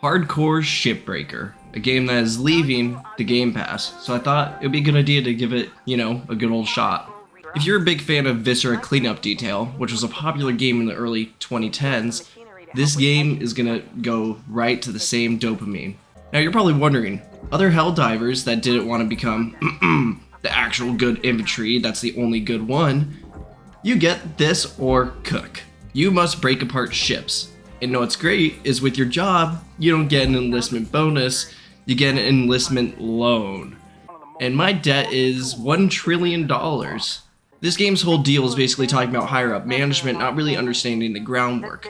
Hardcore Shipbreaker, a game that is leaving the Game Pass, so I thought it would be a good idea to give it, a good old shot. If you're a big fan of Viscera Cleanup Detail, which was a popular game in the early 2010s, this game is gonna go right to the same dopamine. Now you're probably wondering, other Helldivers that didn't want to become the actual good infantry, that's the only good one, you get this or cook. You must break apart ships. And what's great is with your job, you don't get an enlistment bonus, you get an enlistment loan. And my debt is $1 trillion. This game's whole deal is basically talking about higher up management not really understanding the groundwork.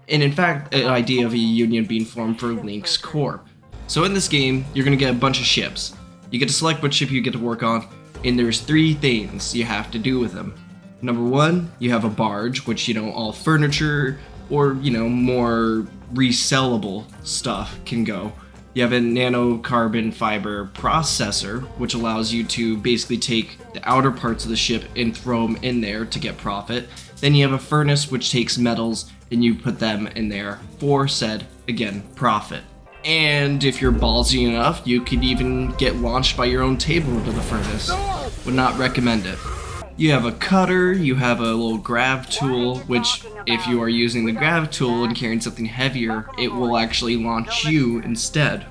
And in fact, an idea of a union being formed for Lynx Corp. So in this game, you're going to get a bunch of ships. You get to select what ship you get to work on, and there's 3 things you have to do with them. Number 1, you have a barge, which, all furniture, or, more resellable stuff can go. You have a nanocarbon fiber processor, which allows you to basically take the outer parts of the ship and throw them in there to get profit. Then you have a furnace, which takes metals, and you put them in there for said, again, profit. And if you're ballsy enough, you could even get launched by your own table into the furnace. Would not recommend it. You have a cutter, you have a little grav tool, which if you are using the grav tool and carrying something heavier, it will actually launch you instead.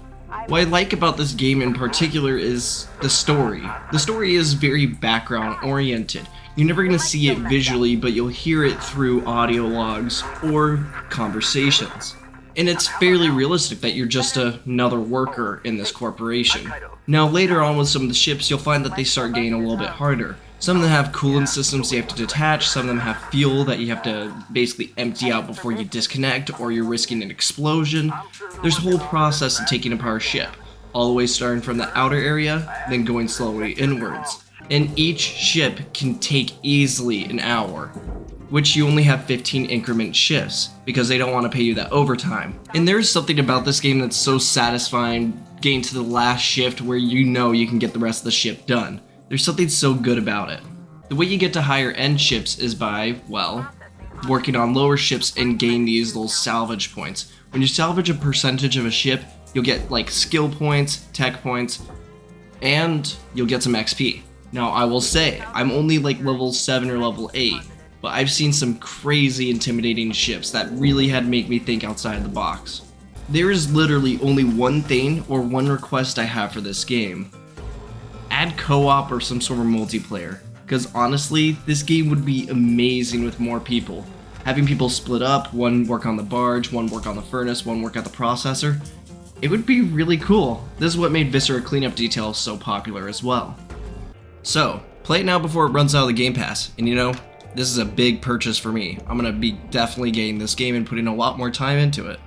What I like about this game in particular is the story. The story is very background oriented. You're never going to see it visually, but you'll hear it through audio logs or conversations. And it's fairly realistic that you're just another worker in this corporation. Now later on with some of the ships, you'll find that they start getting a little bit harder. Some of them have coolant systems you have to detach, some of them have fuel that you have to basically empty out before you disconnect or you're risking an explosion. There's a whole process of taking apart a ship, all the way starting from the outer area, then going slowly inwards. And each ship can take easily an hour, which you only have 15 increment shifts, because they don't want to pay you that overtime. And there's something about this game that's so satisfying, getting to the last shift where you can get the rest of the ship done. There's something so good about it. The way you get to higher end ships is by, working on lower ships and gain these little salvage points. When you salvage a percentage of a ship, you'll get skill points, tech points, and you'll get some XP. Now I will say, I'm only level 7 or level 8, but I've seen some crazy intimidating ships that really had to make me think outside the box. There is literally only one thing or one request I have for this game. Add co-op or some sort of multiplayer, because honestly, this game would be amazing with more people. Having people split up, one work on the barge, one work on the furnace, one work at the processor, it would be really cool. This is what made Viscera Cleanup Detail so popular as well. So, play it now before it runs out of the Game Pass, and this is a big purchase for me. I'm gonna be definitely getting this game and putting a lot more time into it.